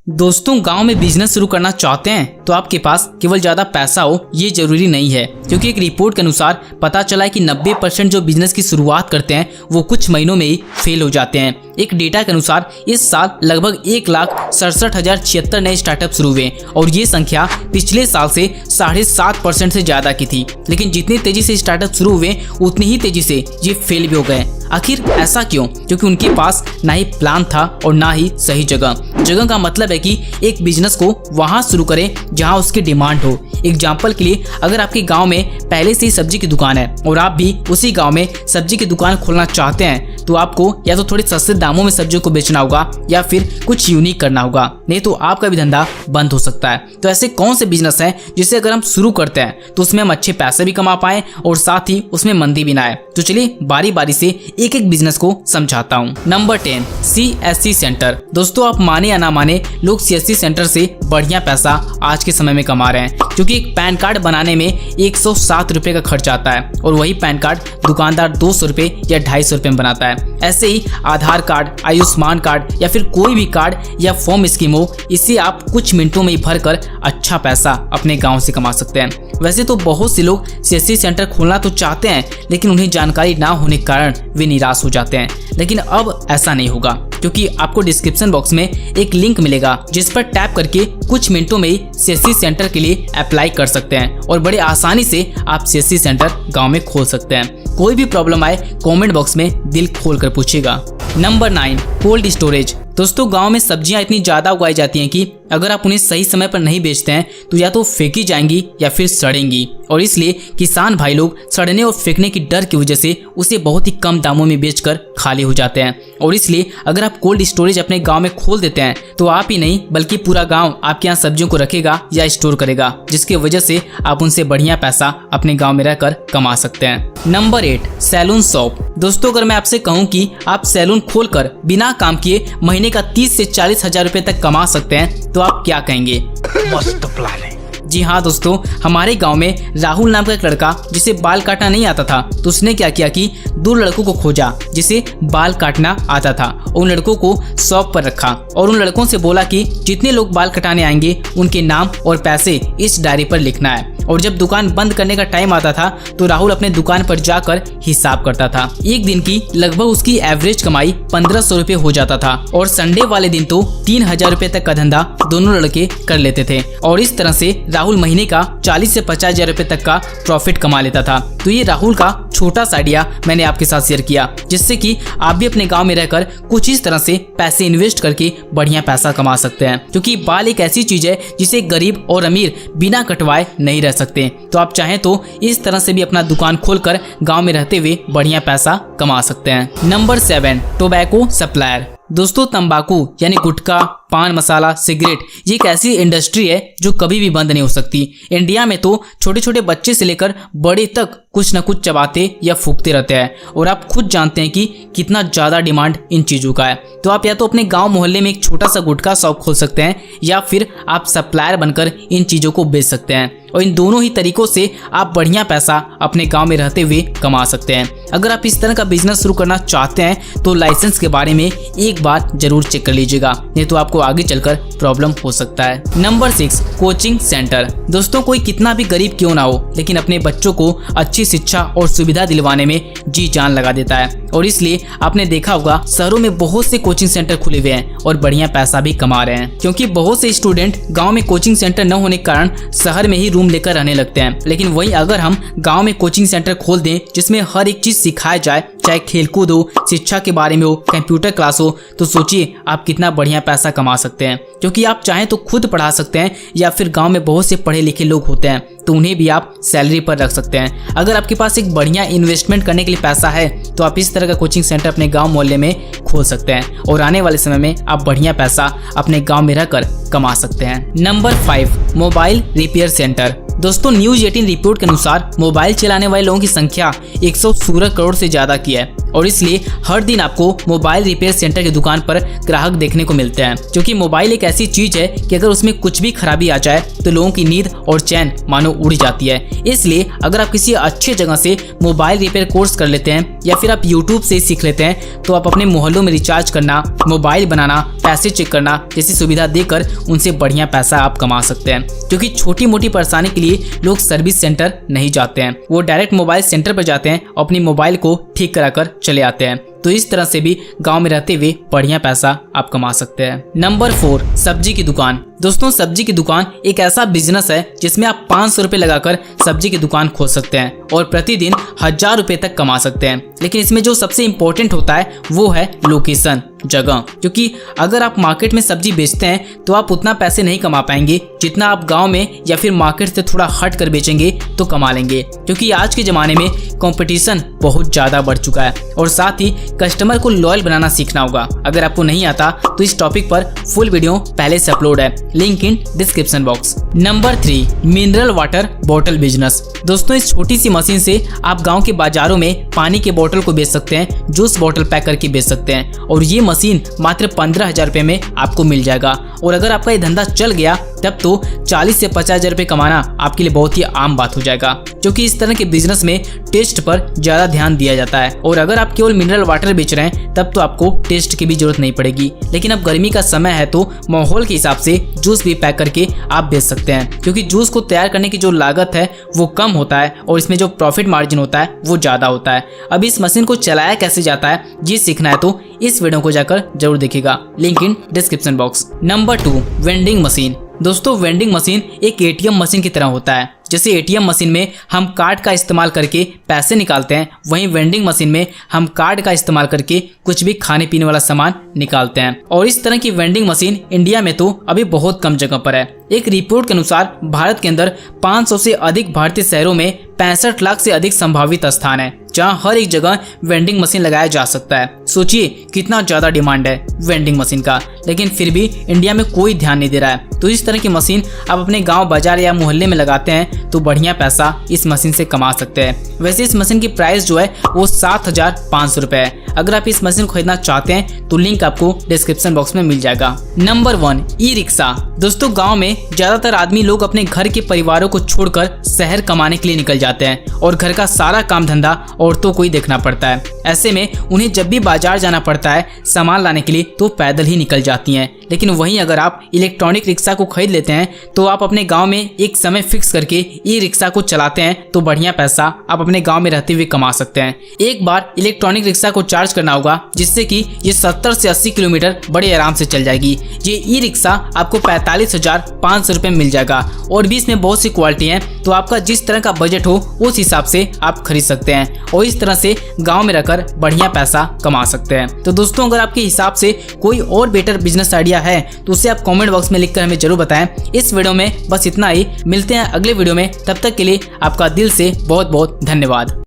दोस्तों, गांव में बिजनेस शुरू करना चाहते हैं तो आपके पास केवल ज्यादा पैसा हो ये जरूरी नहीं है, क्योंकि एक रिपोर्ट के अनुसार पता चला है कि 90% जो बिजनेस की शुरुआत करते हैं वो कुछ महीनों में ही फेल हो जाते हैं। एक डेटा के अनुसार इस साल लगभग 1,67,076 नए स्टार्टअप शुरू हुए और ये संख्या पिछले साल से 7.5% से ज्यादा की थी। लेकिन जितनी तेजी से स्टार्टअप शुरू हुए उतनी ही तेजी से ये फेल भी हो गए। आखिर ऐसा क्यों? क्योंकि उनके पास ना ही प्लान था और ना ही सही जगह का मतलब है कि एक बिजनेस को वहां शुरू करें जहां उसकी डिमांड हो। एग्जाम्पल के लिए, अगर आपके गांव में पहले से ही सब्जी की दुकान है और आप भी उसी गांव में सब्जी की दुकान खोलना चाहते हैं तो आपको या तो थोड़े सस्ते दामों में सब्जियों को बेचना होगा या फिर कुछ यूनिक करना होगा, नहीं तो आपका भी धंधा बंद हो सकता है। तो ऐसे कौन से बिजनेस हैं जिसे अगर हम शुरू करते हैं तो उसमें हम अच्छे पैसे भी कमा पाए और साथ ही उसमें मंदी भी ना आए? तो चलिए बारी बारी से एक एक बिजनेस को समझाता हूँ। Number 10, CSC centre. दोस्तों, आप माने या ना माने, लोग CSC सेंटर से बढ़िया पैसा आज के समय में कमा रहे हैं, क्योंकि एक पैन कार्ड बनाने में 107 रुपए का खर्च आता है और वही पैन कार्ड दुकानदार 200 रुपए या 250 रुपए में बनाता है। ऐसे ही आधार कार्ड, आयुष्मान कार्ड या फिर कोई भी कार्ड या फॉर्म स्कीम हो, इसे आप कुछ मिनटों में ही भरकर अच्छा पैसा अपने गांव से कमा सकते हैं। वैसे तो बहुत से लोग CSC सेंटर खोलना तो चाहते हैं, लेकिन उन्हें जानकारी ना होने के कारण वे निराश हो जाते हैं। लेकिन अब ऐसा नहीं होगा, क्योंकि आपको डिस्क्रिप्शन बॉक्स में एक लिंक मिलेगा जिस पर टैप करके कुछ मिनटों में ही CSC सेंटर के लिए अप्लाई कर सकते हैं और बड़े आसानी से आप CSC सेंटर गांव में खोल सकते हैं। कोई भी प्रॉब्लम आए कमेंट बॉक्स में दिल खोल कर पूछिएगा। Number 9, cold storage. दोस्तों, गांव में सब्जियां इतनी ज्यादा उगाई जाती हैं कि अगर आप उन्हें सही समय पर नहीं बेचते हैं तो या तो फेंकी जाएंगी या फिर सड़ेंगी, और इसलिए किसान भाई लोग सड़ने और फेंकने की डर की वजह से उसे बहुत ही कम दामों में बेचकर खाली हो जाते हैं। और इसलिए अगर आप कोल्ड स्टोरेज अपने गांव में खोल देते हैं तो आप ही नहीं बल्कि पूरा गांव आपके यहाँ सब्जियों को रखेगा या स्टोर करेगा, जिसकी वजह से आप उनसे बढ़िया पैसा अपने गाँव में रहकर कमा सकते हैं। Number 8, salon shop. दोस्तों, अगर मैं आपसे कहूँ कि आप सैलून खोलकर बिना काम किए महीने का 30 से 40 हजार रुपए तक कमा सकते हैं तो आप क्या कहेंगे? मस्त प्लान है। जी हाँ दोस्तों, हमारे गांव में राहुल नाम का एक लड़का जिसे बाल काटना नहीं आता था, तो उसने क्या किया कि 2 लड़कों को खोजा जिसे बाल काटना आता था। उन लड़कों को शॉप पर रखा और उन लड़कों से बोला कि जितने लोग बाल कटाने आएंगे उनके नाम और पैसे इस डायरी पर लिखना है। और जब दुकान बंद करने का टाइम आता था तो राहुल अपने दुकान पर जाकर हिसाब करता था। एक दिन की लगभग उसकी एवरेज कमाई 1500 रुपए हो जाता था और संडे वाले दिन तो 3000 रुपए तक का धंधा दोनों लड़के कर लेते थे। और इस तरह से राहुल महीने का 40 से 50 हजार रुपए तक का प्रॉफिट कमा लेता था। तो ये राहुल का छोटा सा आइडिया मैंने आपके साथ शेयर किया, जिससे कि आप भी अपने गांव में रहकर कुछ इस तरह से पैसे इन्वेस्ट करके बढ़िया पैसा कमा सकते हैं, क्योंकि बाल एक ऐसी चीज है जिसे गरीब और अमीर बिना कटवाए नहीं रह सकते। तो आप चाहें तो इस तरह से भी अपना दुकान खोलकर गांव में रहते हुए बढ़िया पैसा कमा सकते हैं। Number 7, tobacco supplier. दोस्तों, तंबाकू यानी गुटखा, पान मसाला, सिगरेट, ये एक ऐसी इंडस्ट्री है जो कभी भी बंद नहीं हो सकती। इंडिया में तो छोटे छोटे बच्चे से लेकर बड़े तक कुछ न कुछ चबाते या फूकते रहते हैं, और आप खुद जानते हैं कि कितना ज्यादा डिमांड इन चीजों का है। तो आप या तो अपने गांव मोहल्ले में एक छोटा सा गुटखा शॉप खोल सकते हैं या फिर आप सप्लायर बनकर इन चीजों को बेच सकते हैं, और इन दोनों ही तरीकों से आप बढ़िया पैसा अपने गांव में रहते हुए कमा सकते हैं। अगर आप इस तरह का बिजनेस शुरू करना चाहते हैं तो लाइसेंस के बारे में एक बार जरूर चेक कर लीजिएगा, नहीं तो आपको आगे चलकर प्रॉब्लम हो सकता है। Number 6, coaching centre. दोस्तों, कोई कितना भी गरीब क्यों ना हो, लेकिन अपने बच्चों को अच्छी शिक्षा और सुविधा दिलवाने में जी जान लगा देता है, और इसलिए आपने देखा होगा शहरों में बहुत से कोचिंग सेंटर खुले हुए हैं और बढ़िया पैसा भी कमा रहे हैं, क्योंकि बहुत से स्टूडेंट गांव में कोचिंग सेंटर न होने के कारण शहर में ही रूम लेकर रहने लगते हैं। लेकिन वहीं अगर हम गांव में कोचिंग सेंटर खोल दें जिसमें हर एक चीज सिखाया जाए, चाहे खेलकूद हो, शिक्षा के बारे में हो, कंप्यूटर क्लास हो, तो सोचिए आप कितना बढ़िया पैसा कमा सकते हैं। क्योंकि आप चाहें तो खुद पढ़ा सकते हैं या फिर गांव में बहुत से पढ़े लिखे लोग होते हैं तो उन्हें भी आप सैलरी पर रख सकते हैं। अगर आपके पास एक बढ़िया इन्वेस्टमेंट करने के लिए पैसा है तो आप इस तरह का कोचिंग सेंटर अपने गांव मोहल्ले में खोल सकते हैं और आने वाले समय में आप बढ़िया पैसा अपने गांव में रहकर कमा सकते हैं। Number 5, mobile repair centre. दोस्तों, न्यूज 18 रिपोर्ट के अनुसार मोबाइल चलाने वाले लोगों की संख्या 116 करोड़ से ज्यादा की है और इसलिए हर दिन आपको मोबाइल रिपेयर सेंटर की दुकान पर ग्राहक देखने को मिलते हैं, क्योंकि मोबाइल एक ऐसी चीज है कि अगर उसमें कुछ भी खराबी आ जाए तो लोगों की नींद और चैन मानो उड़ जाती है। इसलिए अगर आप किसी अच्छे जगह से मोबाइल रिपेयर कोर्स कर लेते हैं या फिर आप यूट्यूब से सीख लेते हैं तो आप अपने मोहल्लों में रिचार्ज करना, मोबाइल बनाना, पैसे चेक करना जैसी सुविधा देकर उनसे बढ़िया पैसा आप कमा सकते हैं। क्योंकि छोटी मोटी परेशानी के लिए लोग सर्विस सेंटर नहीं जाते हैं, वो डायरेक्ट मोबाइल सेंटर पर जाते हैं, अपनी मोबाइल को ठीक कराकर चले आते हैं। तो इस तरह से भी गांव में रहते हुए बढ़िया पैसा आप कमा सकते हैं। नंबर 4, सब्जी की दुकान। दोस्तों, सब्जी की दुकान एक ऐसा बिजनेस है जिसमें आप 500 रुपए लगाकर सब्जी की दुकान खोल सकते हैं और प्रतिदिन 1000 रुपए तक कमा सकते हैं। लेकिन इसमें जो सबसे इम्पोर्टेंट होता है वो है लोकेशन, जगह। क्योंकि अगर आप मार्केट में सब्जी बेचते हैं तो आप उतना पैसे नहीं कमा पाएंगे जितना आप गांव में या फिर मार्केट से थोड़ा हट कर बेचेंगे तो कमा लेंगे। क्योंकि आज के ज़माने में कंपटीशन बहुत ज़्यादा बढ़ चुका है और साथ ही कस्टमर को लॉयल बनाना सीखना होगा। अगर आपको नहीं आता तो इस टॉपिक पर फुल वीडियो पहले से अपलोड है, link in description box. Number 3, mineral water bottle business. दोस्तों, इस छोटी सी मशीन से आप गांव के बाजारों में पानी के बोतल को बेच सकते हैं, जूस बोतल पैक करके बेच सकते हैं और ये मशीन मात्र 15,000 रुपए में आपको मिल जाएगा। और अगर आपका ये धंधा चल गया तब तो 40 से 50,000 रुपए कमाना आपके लिए बहुत ही आम बात हो जाएगा, क्योंकि इस तरह के बिजनेस में टेस्ट पर ज्यादा ध्यान दिया जाता है। और अगर आप केवल मिनरल वाटर बेच रहे हैं तब तो आपको टेस्ट की भी जरूरत नहीं पड़ेगी। लेकिन अब गर्मी का समय है तो माहौल के हिसाब से जूस भी पैक करके आप बेच सकते हैं, क्योंकि जूस को तैयार करने की जो लागत है वो कम होता है और इसमें जो प्रॉफिट मार्जिन होता है वो ज्यादा होता है। अब इस मशीन को चलाया कैसे जाता है ये सीखना है तो इस वीडियो को जाकर जरूर देखिएगा, link in description box. Number 2, vending machine. दोस्तों, वेंडिंग मशीन एक एटीएम मशीन की तरह होता है। जैसे एटीएम मशीन में हम कार्ड का इस्तेमाल करके पैसे निकालते हैं, वहीं वेंडिंग मशीन में हम कार्ड का इस्तेमाल करके कुछ भी खाने पीने वाला सामान निकालते हैं। और इस तरह की वेंडिंग मशीन इंडिया में तो अभी बहुत कम जगह पर है। एक रिपोर्ट के अनुसार भारत के अंदर 500 से अधिक भारतीय शहरों में 65 लाख से अधिक संभावित स्थान है जहां हर एक जगह वेंडिंग मशीन लगाया जा सकता है। सोचिए कितना ज्यादा डिमांड है वेंडिंग मशीन का, लेकिन फिर भी इंडिया में कोई ध्यान नहीं दे रहा है। तो इस तरह की मशीन आप अपने गांव, बाजार या मोहल्ले में लगाते हैं तो बढ़िया पैसा इस मशीन से कमा सकते हैं। वैसे इस मशीन की प्राइस जो है वो 7,500 रुपए है। अगर आप इस मशीन को खरीदना चाहते हैं तो लिंक आपको डिस्क्रिप्शन बॉक्स में मिल जाएगा। Number 1, e rickshaw. दोस्तों, गाँव में ज्यादातर आदमी लोग अपने घर के परिवारों को छोड़कर शहर कमाने के लिए निकल जाते हैं और घर का सारा काम धंधा औरतों को ही देखना पड़ता है। ऐसे में उन्हें जब भी बाजार जाना पड़ता है सामान लाने के लिए तो पैदल ही निकल जाती हैं। लेकिन वहीं अगर आप इलेक्ट्रॉनिक रिक्शा को खरीद लेते हैं तो आप अपने गांव में एक समय फिक्स करके ई रिक्शा को चलाते हैं तो बढ़िया पैसा आप अपने गांव में रहते हुए कमा सकते हैं। एक बार इलेक्ट्रॉनिक रिक्शा को चार्ज करना होगा जिससे कि ये 70 से 80 किलोमीटर बड़े आराम से चल जाएगी। ये ई रिक्शा आपको 45,500 रुपए मिल जाएगा और भी इसमें बहुत सी क्वालिटी है, तो आपका जिस तरह का बजट हो उस हिसाब से आप खरीद सकते हैं और इस तरह से गाँव में रहकर बढ़िया पैसा कमा सकते हैं। तो दोस्तों, अगर आपके हिसाब से कोई और बेटर बिजनेस आइडिया है तो उसे आप कमेंट बॉक्स में लिखकर हमें जरूर बताएं। इस वीडियो में बस इतना ही, मिलते हैं अगले वीडियो में, तब तक के लिए आपका दिल से बहुत बहुत धन्यवाद।